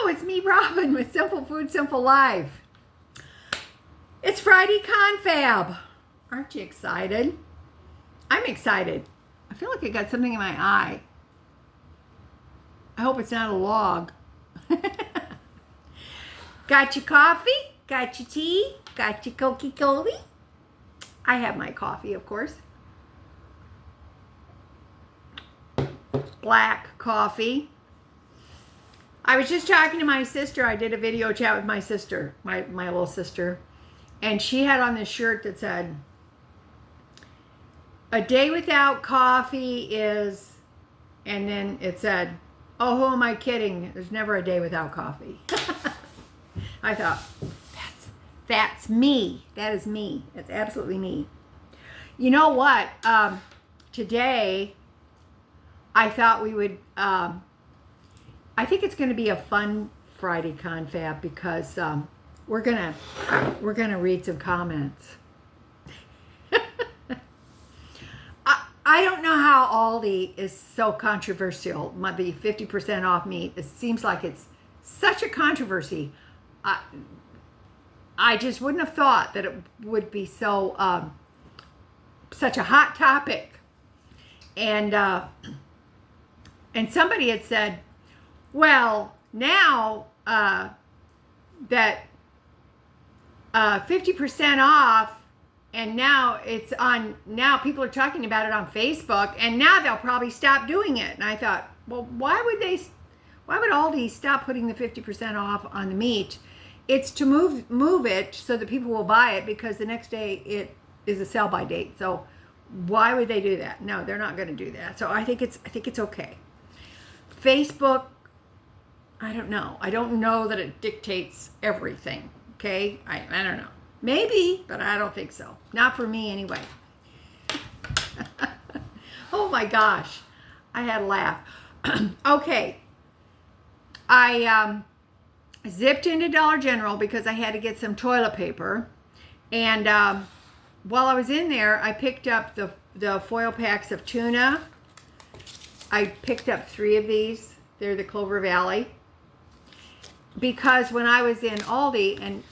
it's me, Robin, with Simple Food, Simple Life. It's Friday Confab. Aren't you excited? I'm excited. I feel like I got something in my eye. I hope it's not a log. Got your coffee? Got your tea? Got your Coca-Cola? I have my coffee, of course. Black coffee. I was just talking to my sister. I did a video chat with my sister, my little sister. And she had on this shirt that said, a day without coffee is, and then it said, oh, who am I kidding? There's never a day without coffee. I thought, that's me. That is me. That's absolutely me. You know what? Today, I thought we would, I think it's going to be a fun Friday Confab because we're gonna read some comments. I don't know how Aldi is so controversial. The 50% off meat. It seems like it's such a controversy. I just wouldn't have thought that it would be so such a hot topic. And somebody had said, well, now that 50% off, and now it's on, now people are talking about it on Facebook, and now they'll probably stop doing it. And I thought, well, why would Aldi stop putting the 50% off on the meat? It's to move it so that people will buy it, because the next day it is a sell by date. So why would they do that? No, they're not going to do that. So I think it's okay. Facebook, I don't know. I don't know that it dictates everything. Okay, I don't know. Maybe, but I don't think so. Not for me anyway. Oh my gosh, I had a laugh. Okay, I zipped into Dollar General because I had to get some toilet paper, and while I was in there, I picked up the foil packs of tuna. I picked up 3 of these. They're the Clover Valley. Because when I was in Aldi, and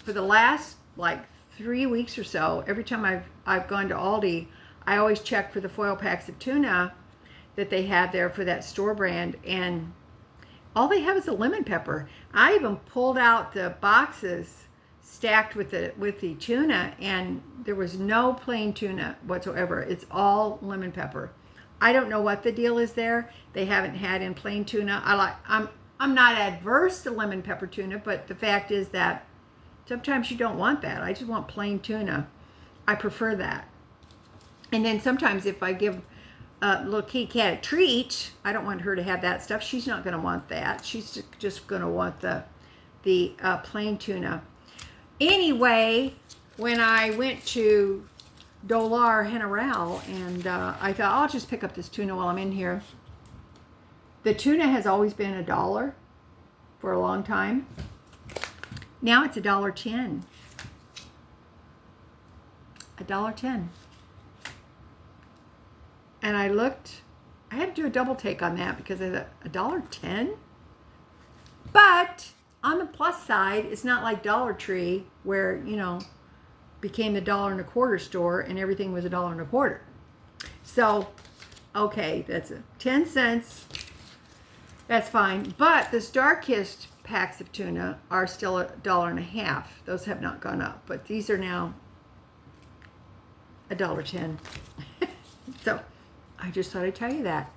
for the last like 3 weeks or so, every time I've gone to Aldi, I always check for the foil packs of tuna that they have there for that store brand, and all they have is a lemon pepper. I even pulled out the boxes stacked with the tuna, and there was no plain tuna whatsoever. It's all lemon pepper. I don't know what the deal is there. They haven't had in plain tuna. I'm not adverse to lemon pepper tuna, but the fact is that sometimes you don't want that. I just want plain tuna. I prefer that. And then sometimes if I give a little kitty cat a treat, I don't want her to have that stuff. She's not going to want that. She's just going to want the plain tuna. Anyway, when I went to Dollar General, and I thought, I'll just pick up this tuna while I'm in here. The tuna has always been $1 for a long time. Now it's $1.10. $1.10. And I looked, I had to do a double take on that because I thought, $1.10? But on the plus side, it's not like Dollar Tree where, you know, became the $1.25 store and everything was $1.25. So, okay, that's 10 cents. That's fine. But the StarKist packs of tuna are still $1.50. Those have not gone up, but these are now $1.10. So I just thought I'd tell you that.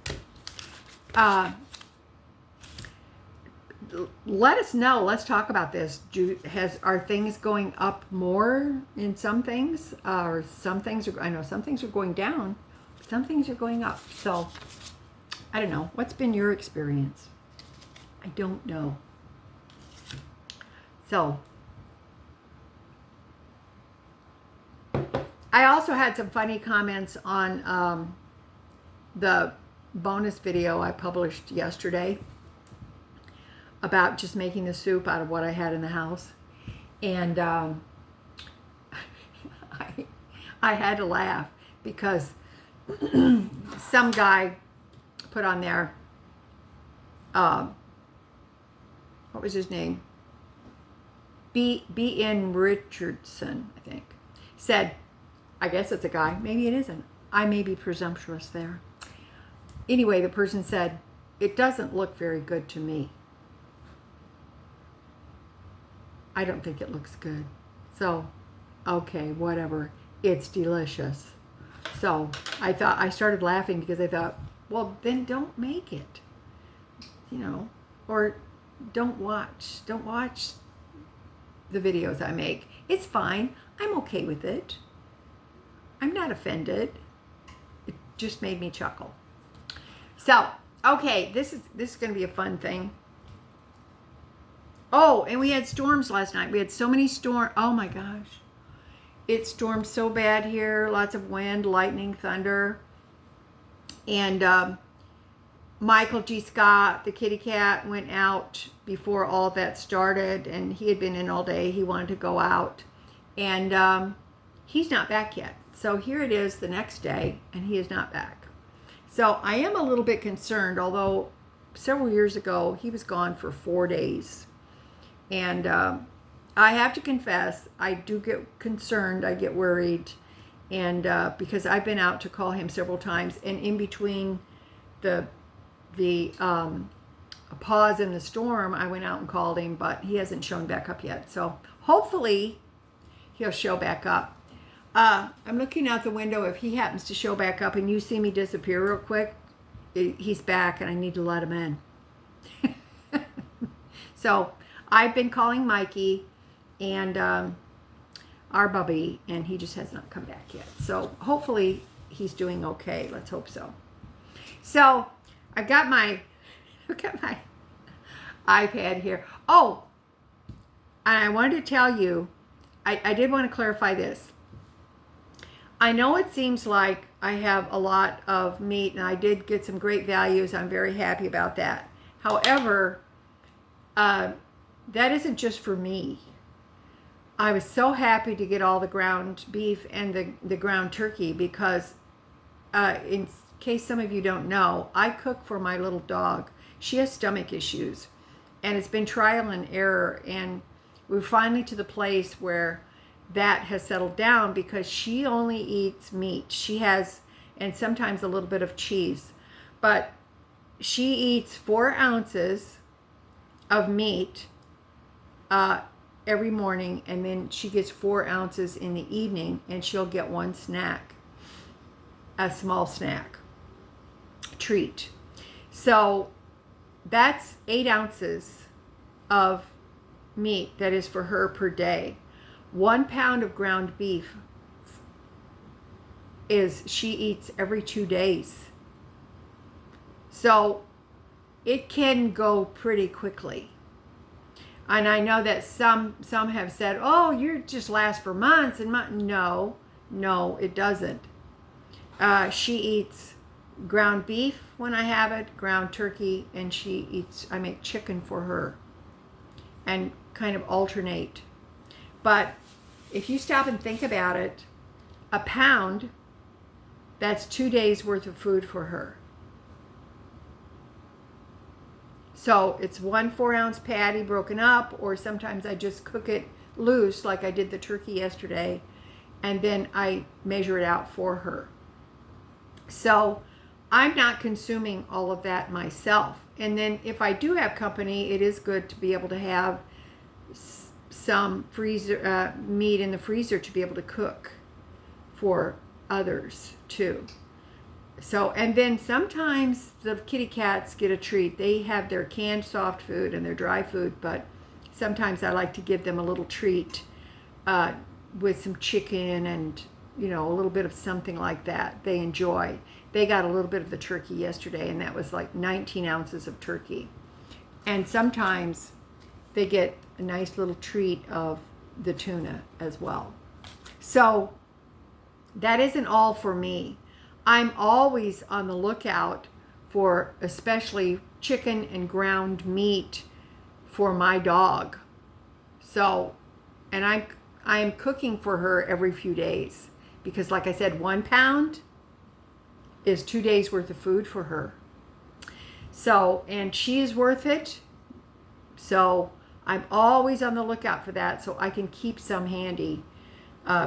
Let us know. Let's talk about this. Are things going up more in some things, or some things are? I know some things are going down, but some things are going up. So I don't know. What's been your experience? I don't know. So I also had some funny comments on the bonus video I published yesterday about just making the soup out of what I had in the house. And I had to laugh because some guy put on there, what was his name? B.N. Richardson, I think, said, I guess it's a guy, maybe it isn't. I may be presumptuous there. Anyway, the person said, it doesn't look very good to me. I don't think it looks good. So, okay, whatever. It's delicious. So I started laughing because I thought, well, then don't make it, or don't watch the videos I make. It's fine. I'm okay with it. I'm not offended. It just made me chuckle. So, okay, this is going to be a fun thing. Oh, and we had storms last night. We had so many storms. Oh my gosh. It stormed so bad here. Lots of wind, lightning, thunder. And Michael G. Scott, the kitty cat, went out before all of that started. And he had been in all day. He wanted to go out. And he's not back yet. So here it is the next day, and he is not back. So I am a little bit concerned, although several years ago, he was gone for 4 days. And I have to confess, I do get concerned, I get worried, and because I've been out to call him several times, and in between the pause in the storm, I went out and called him, but he hasn't shown back up yet. So hopefully he'll show back up. I'm looking out the window. If he happens to show back up and you see me disappear real quick, he's back and I need to let him in. So I've been calling Mikey and our Bubby, and he just has not come back yet. So hopefully he's doing okay. Let's hope so. So I've got my iPad here. Oh, and I wanted to tell you, I did want to clarify this. I know it seems like I have a lot of meat, and I did get some great values. I'm very happy about that. However, that isn't just for me. I was so happy to get all the ground beef and the ground turkey because, in case some of you don't know, I cook for my little dog. She has stomach issues, and it's been trial and error, and we're finally to the place where that has settled down because she only eats meat. She has, and sometimes a little bit of cheese, but she eats 4 ounces of meat every morning, and then she gets 4 ounces in the evening, and she'll get one snack, a small snack, treat. So that's 8 ounces of meat that is for her per day. 1 pound of ground beef she eats every 2 days. So it can go pretty quickly. And I know that some have said, oh, you just last for months and months. No, it doesn't. She eats ground beef when I have it, ground turkey, and I make chicken for her and kind of alternate. But if you stop and think about it, a pound, that's 2 days worth of food for her. So it's 1 4-ounce patty broken up, or sometimes I just cook it loose like I did the turkey yesterday, and then I measure it out for her. So I'm not consuming all of that myself. And then if I do have company, it is good to be able to have some freezer meat in the freezer to be able to cook for others too. So, and then sometimes the kitty cats get a treat. They have their canned soft food and their dry food, but sometimes I like to give them a little treat with some chicken and, a little bit of something like that they enjoy. They got a little bit of the turkey yesterday, and that was like 19 ounces of turkey. And sometimes they get a nice little treat of the tuna as well. So that isn't all for me. I'm always on the lookout for especially chicken and ground meat for my dog. So, and I'm cooking for her every few days because, like I said, 1 pound is 2 days worth of food for her. So, and she is worth it. So I'm always on the lookout for that so I can keep some handy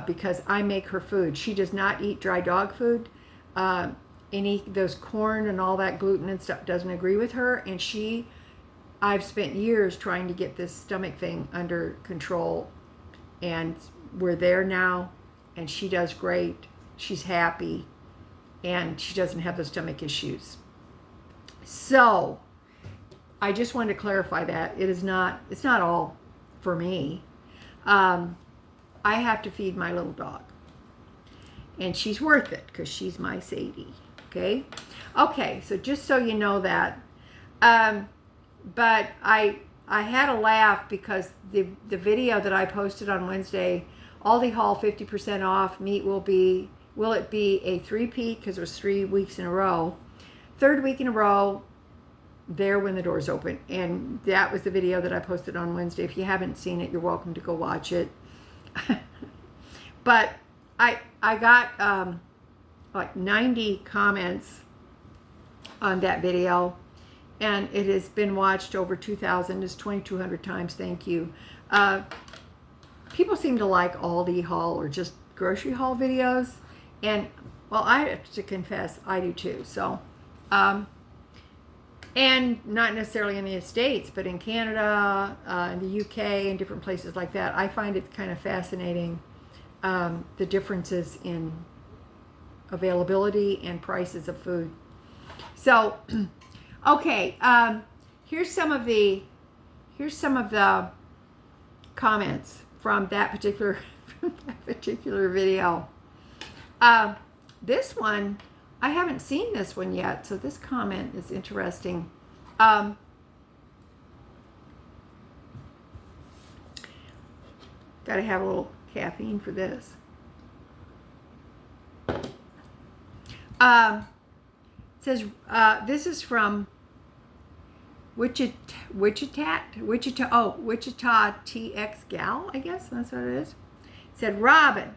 because I make her food. She does not eat dry dog food. Those corn and all that gluten and stuff doesn't agree with her. And I've spent years trying to get this stomach thing under control, and we're there now, and she does great. She's happy, and she doesn't have the stomach issues. So I just wanted to clarify that it's not all for me. I have to feed my little dog, and she's worth it because she's my Sadie. Okay, so just so you know that. But I had a laugh because the video that I posted on Wednesday, Aldi Haul 50% off, meat will it be a three-peat because it was 3 weeks in a row. Third week in a row, there when the doors open. And that was the video that I posted on Wednesday. If you haven't seen it, you're welcome to go watch it. But I got like 90 comments on that video, and it has been watched over 2,000. It's 2,200 times. Thank you. People seem to like Aldi haul or just grocery haul videos, and well, I have to confess, I do too. So, and not necessarily in the States, but in Canada, in the UK, and different places like that. I find it kind of fascinating, the differences in availability and prices of food. So, okay, here's some of the comments from that particular video. This one, I haven't seen this one yet, so this comment is interesting. Got to have a little caffeine for this. It says, this is from Wichita TX Gal, I guess that's what it is. It said, Robin,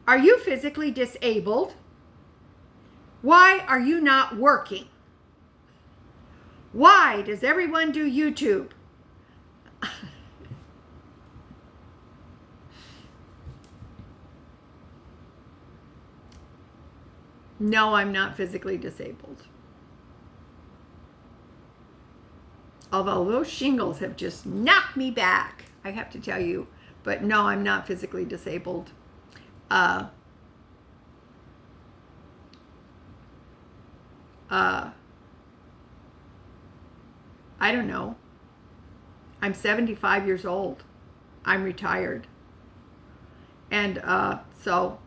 are you physically disabled? Why are you not working? Why does everyone do YouTube? No, I'm not physically disabled. Although those shingles have just knocked me back, I have to tell you. But no, I'm not physically disabled. I don't know. I'm 75 years old. I'm retired. And so,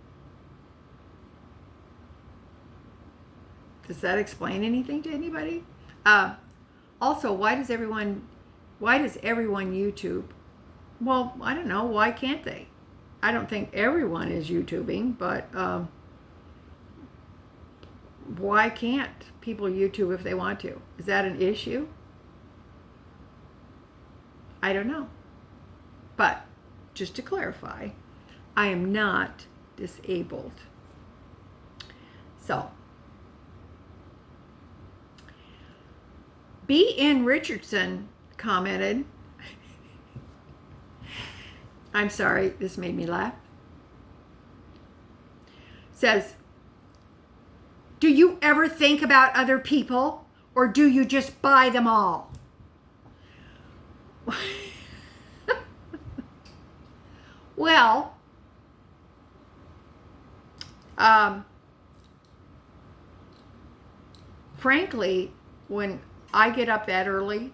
does that explain anything to anybody? Also, why does everyone YouTube? Well, I don't know. Why can't they? I don't think everyone is YouTubing, but why can't people YouTube if they want to? Is that an issue? I don't know. But just to clarify, I am not disabled. So, B.N. Richardson commented, I'm sorry, this made me laugh. Says, do you ever think about other people, or do you just buy them all? Well, frankly, when I get up that early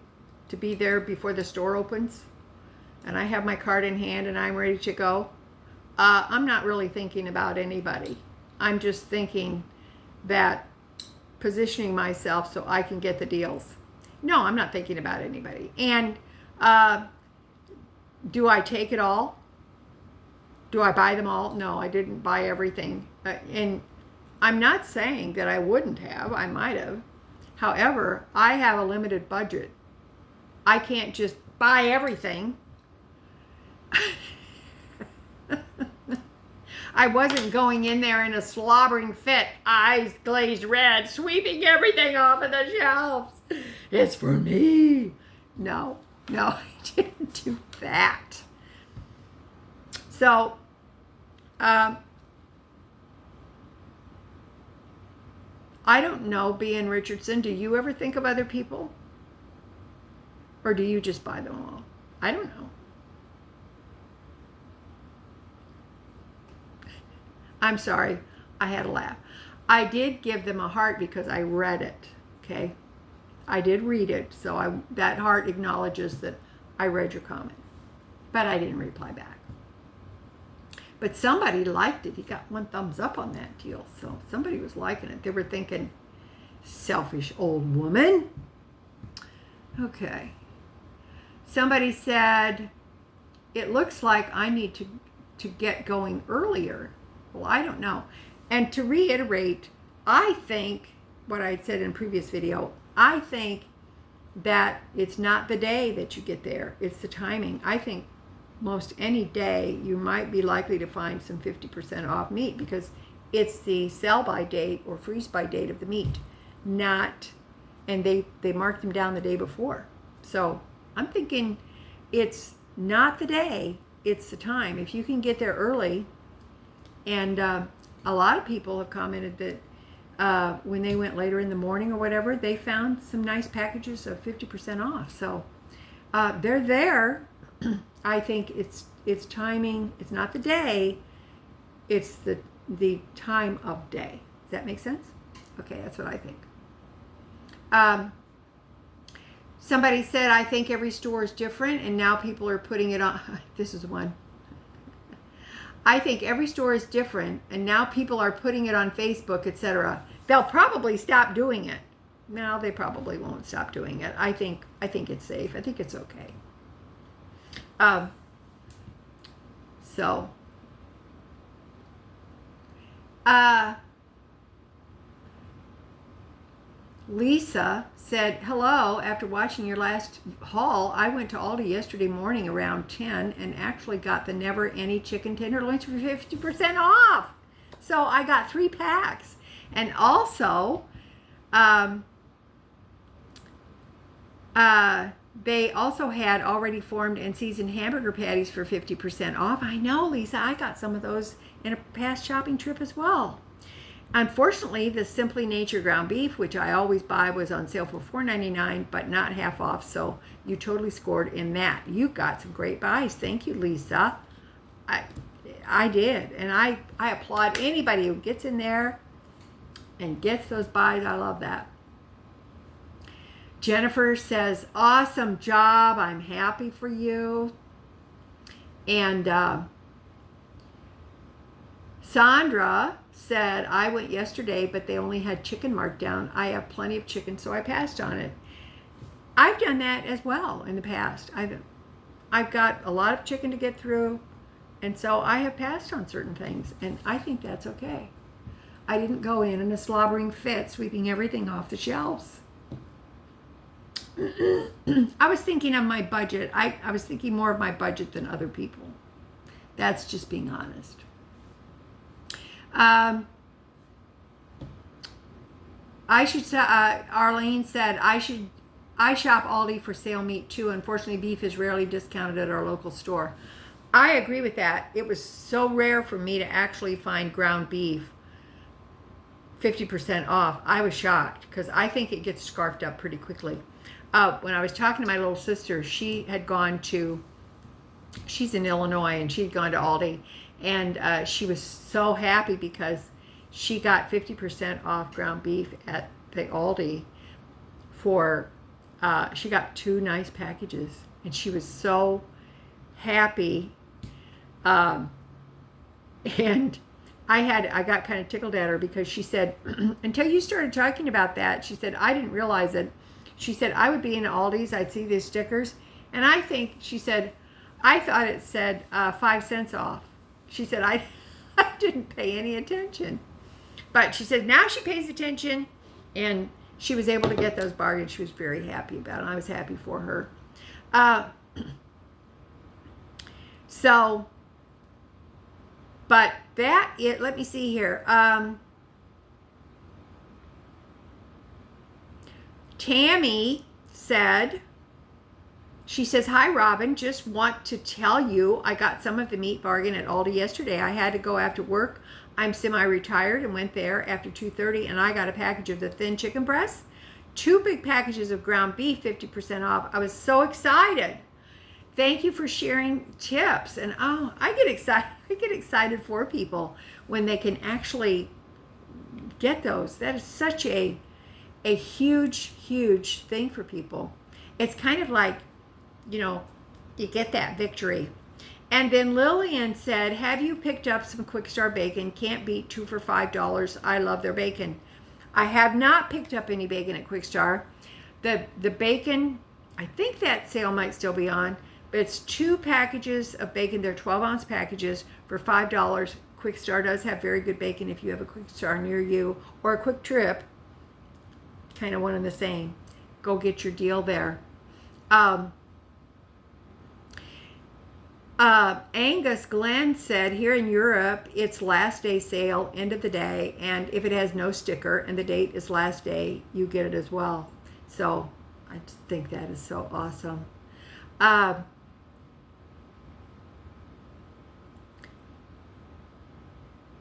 to be there before the store opens, and I have my card in hand and I'm ready to go, I'm not really thinking about anybody. I'm just thinking that positioning myself so I can get the deals. No, I'm not thinking about anybody. And do I take it all? Do I buy them all? No, I didn't buy everything. And I'm not saying that I wouldn't have. I might have. However, I have a limited budget. I can't just buy everything. I wasn't going in there in a slobbering fit, eyes glazed red, sweeping everything off of the shelves. It's for me. No, No, I didn't do that. So, I don't know, B.N. Richardson, do you ever think of other people? Or do you just buy them all? I don't know. I'm sorry, I had a laugh. I did give them a heart because I read it, okay? I did read it, so that heart acknowledges that I read your comment. But I didn't reply back. But somebody liked it. He got 1 thumbs up on that deal, so somebody was liking it. They were thinking, selfish old woman. Okay. Somebody said, it looks like I need to get going earlier. Well, I don't know. And to reiterate, I think what I said in a previous video, I think that it's not the day that you get there, it's the timing. I think most any day you might be likely to find some 50% off meat because it's the sell by date or freeze by date of the meat, not, and they mark them down the day before. So I'm thinking it's not the day, it's the time. If you can get there early, and a lot of people have commented that when they went later in the morning or whatever, they found some nice packages of 50% off. So they're there. I think it's timing. It's not the day. It's the time of day. Does that make sense? Okay, that's what I think. Somebody said, I think every store is different, and now people are putting it on. This is one. I think every store is different, and now people are putting it on Facebook, etc. They'll probably stop doing it. No, they probably won't stop doing it. I think it's safe. I think it's okay. Lisa said, hello, after watching your last haul, I went to Aldi yesterday morning around 10 and actually got the Never Any chicken tenderloins for 50% off. So I got 3 packs. And also, they also had already formed and seasoned hamburger patties for 50% off. I know, Lisa, I got some of those in a past shopping trip as well. Unfortunately, the Simply Nature ground beef, which I always buy, was on sale for $4.99, but not half off, so you totally scored in that. You got some great buys. Thank you, Lisa. I did, and I applaud anybody who gets in there and gets those buys. I love that. Jennifer says, awesome job. I'm happy for you. And Sandra said, I went yesterday, but they only had chicken marked down. I have plenty of chicken, so I passed on it. I've done that as well in the past. I've got a lot of chicken to get through, and so I have passed on certain things, and I think that's okay. I didn't go in a slobbering fit, sweeping everything off the shelves. I was thinking of my budget. I was thinking more of my budget than other people. That's just being honest. Arlene said, I shop Aldi for sale meat too. Unfortunately, beef is rarely discounted at our local store. I agree with that. It was so rare for me to actually find ground beef 50% off. I was shocked because I think it gets scarfed up pretty quickly. When I was talking to my little sister, she's in Illinois, and she'd gone to Aldi, and she was so happy because she got 50% off ground beef at the Aldi she got 2 nice packages, and she was so happy. And I got kind of tickled at her because she said, until you started talking about that, she said, I didn't realize it. She said, I would be in Aldi's, I'd see these stickers, and she said, I thought it said 5 cents off. She said, I didn't pay any attention. But she said now she pays attention, and she was able to get those bargains. She was very happy about it. I was happy for her. But let me see here. Tammy said She says, hi, Robin. Just want to tell you I got some of the meat bargain at Aldi yesterday. I had to go after work. I'm semi-retired and went there after 2:30, and I got a package of the thin chicken breasts, 2 big packages of ground beef, 50% off. I was so excited. Thank you for sharing tips. And oh, I get excited. I get excited for people when they can actually get those. That is such a huge thing for people. It's kind of like, you get that victory. And then Lillian said, have you picked up some Quick Star bacon? Can't beat 2 for $5. I love their bacon. I have not picked up any bacon at Quick Star. The bacon, I think that sale might still be on, but it's 2 packages of bacon. They're 12-ounce packages for $5. Quick Star does have very good bacon if you have a Quick Star near you, or a Quick Trip, kind of one and the same. Go get your deal there. Angus Glenn said, here in Europe, it's last day sale, end of the day, and if it has no sticker and the date is last day, you get it as well. So I just think that is so awesome.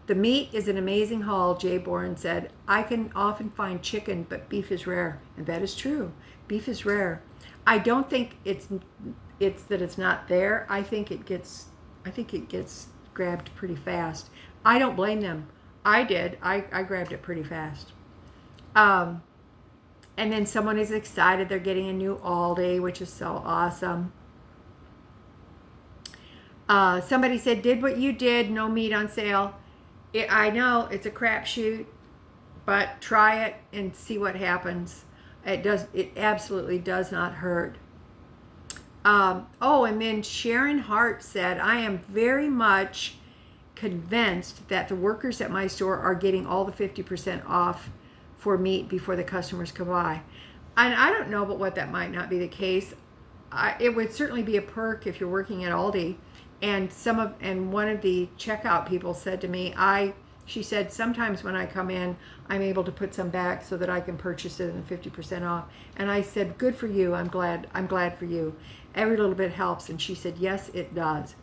The meat is an amazing haul, Jay Bourne said. I can often find chicken, but beef is rare. And that is true. Beef is rare. I don't think it's that it's not there. I think it gets grabbed pretty fast. I don't blame them. I did. I grabbed it pretty fast. And then someone is excited they're getting a new Aldi, which is so awesome. Somebody said, did what you did, no meat on sale. I know it's a crapshoot, but try it and see what happens. It absolutely does not hurt. And then Sharon Hart said, I am very much convinced that the workers at my store are getting all the 50% off for meat before the customers come by. And I don't know but what that might not be the case. It would certainly be a perk if you're working at Aldi. And one of the checkout people said to me, she said, sometimes when I come in, I'm able to put some back so that I can purchase it at 50% off. And I said, good for you. I'm glad for you. Every little bit helps. And she said, yes, it does.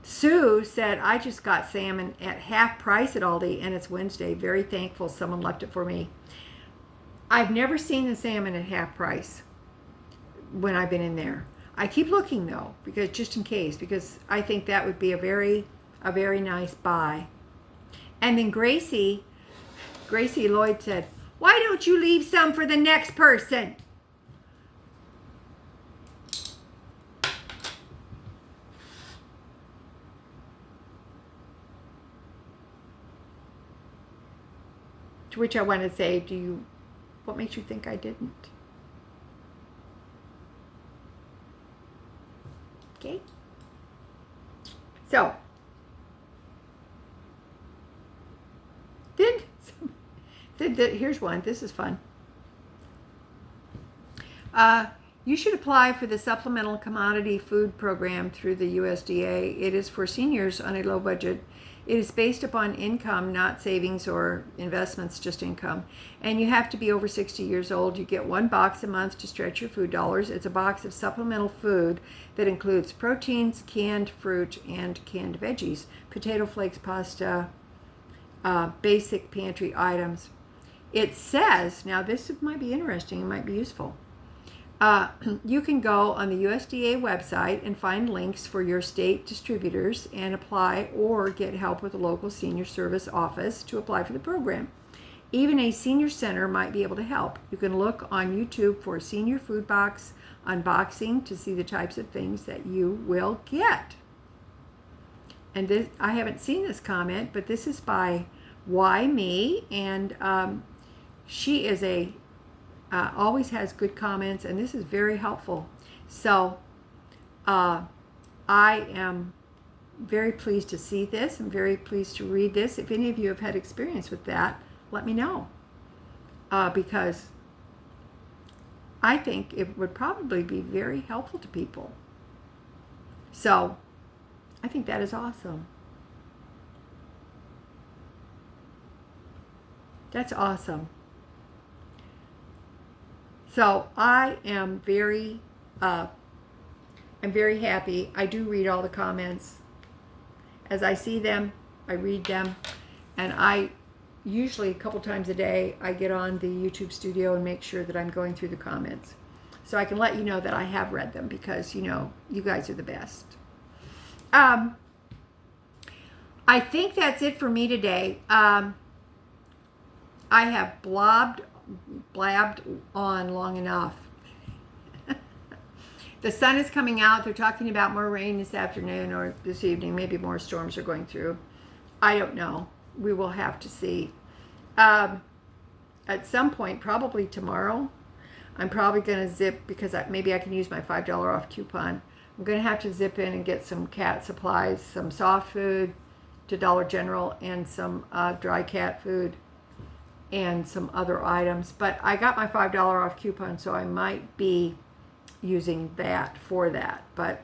Sue said, I just got salmon at half price at Aldi, and it's Wednesday. Very thankful someone left it for me. I've never seen the salmon at half price when I've been in there. I keep looking though, because just in case, because I think that would be a very nice buy. And then Gracie Lloyd said, why don't you leave some for the next person? To which I want to say, what makes you think I didn't? Okay. So, here's one. This is fun. You should apply for the Supplemental Commodity Food Program through the USDA. It is for seniors on a low budget. It is based upon income, not savings or investments, just income. And you have to be over 60 years old. You get 1 box a month to stretch your food dollars. It's a box of supplemental food that includes proteins, canned fruit, and canned veggies, potato flakes, pasta, basic pantry items. It says, now this might be interesting, it might be useful. You can go on the USDA website and find links for your state distributors and apply or get help with a local senior service office to apply for the program. Even a senior center might be able to help. You can look on YouTube for senior food box unboxing to see the types of things that you will get. And this, I haven't seen this comment, but this is by Why Me, and she is always has good comments, and this is very helpful. So I am very pleased to see this. I'm very pleased to read this. If any of you have had experience with that, let me know, because I think it would probably be very helpful to people. So I think that is awesome. That's awesome. So I am I'm very happy. I do read all the comments. As I see them, I read them, and I usually a couple times a day I get on the YouTube studio and make sure that I'm going through the comments, so I can let you know that I have read them, because you guys are the best. I think that's it for me today. I have blabbed on long enough. The sun is coming out. They're talking about more rain this afternoon or this evening. Maybe more storms are going through. I don't know. We will have to see. At some point, probably tomorrow, I'm probably going to zip, because maybe I can use my $5 off coupon. I'm going to have to zip in and get some cat supplies, some soft food to Dollar General, and some dry cat food and some other items. But I got my $5 off coupon, so I might be using that for that. But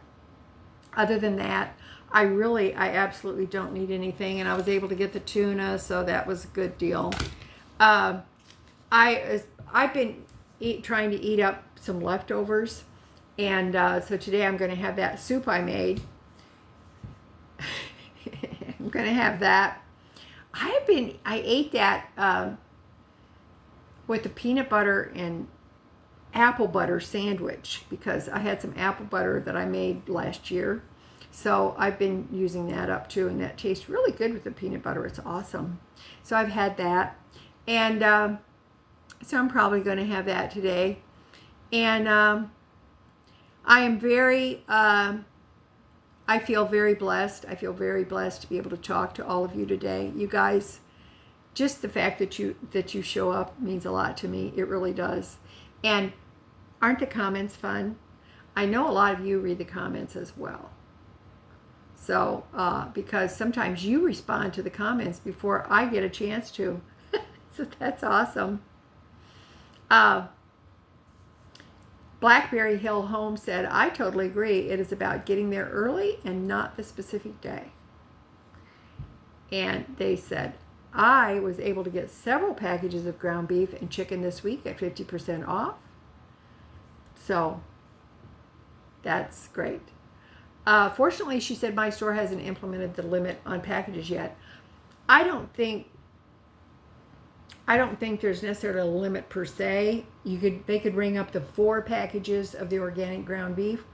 other than that, I absolutely don't need anything, and I was able to get the tuna, so that was a good deal. I've been trying to eat up some leftovers, and so today I'm going to have that soup I made. I'm going to have that. I ate that with the peanut butter and apple butter sandwich, because I had some apple butter that I made last year. So I've been using that up too, and that tastes really good with the peanut butter. It's awesome. So I've had that, and so I'm probably going to have that today. And I am I feel very blessed. I feel very blessed to be able to talk to all of you today. You guys, just the fact that you show up means a lot to me. It really does. And aren't the comments fun? I know a lot of you read the comments as well. So, because sometimes you respond to the comments before I get a chance to. So that's awesome. Blackberry Hill Home said, I totally agree. It is about getting there early and not the specific day. And they said, I was able to get several packages of ground beef and chicken this week at 50% off. So that's great. Fortunately, she said, my store hasn't implemented the limit on packages yet. I don't think there's necessarily a limit per se. They could ring up the 4 packages of the organic ground beef.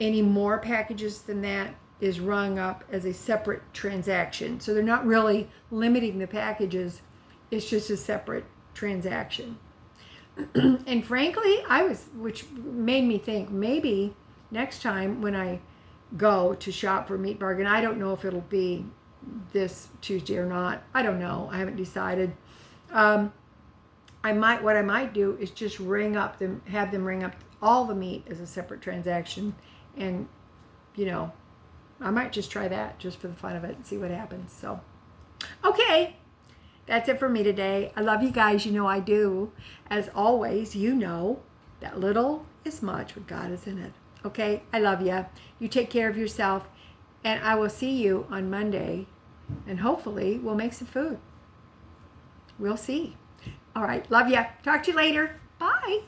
Any more packages than that is rung up as a separate transaction. So they're not really limiting the packages. It's just a separate transaction. And frankly, which made me think, maybe next time when I go to shop for Meat Bargain, I don't know if it'll be this Tuesday or not. I don't know. I haven't decided. What I might do is just have them ring up all the meat as a separate transaction, and I might just try that just for the fun of it and see what happens. So, okay, that's it for me today. I love you guys. I do. As always, that little is much when God is in it. Okay, I love you. You take care of yourself, and I will see you on Monday, and hopefully we'll make some food. We'll see. All right. Love ya. Talk to you later. Bye.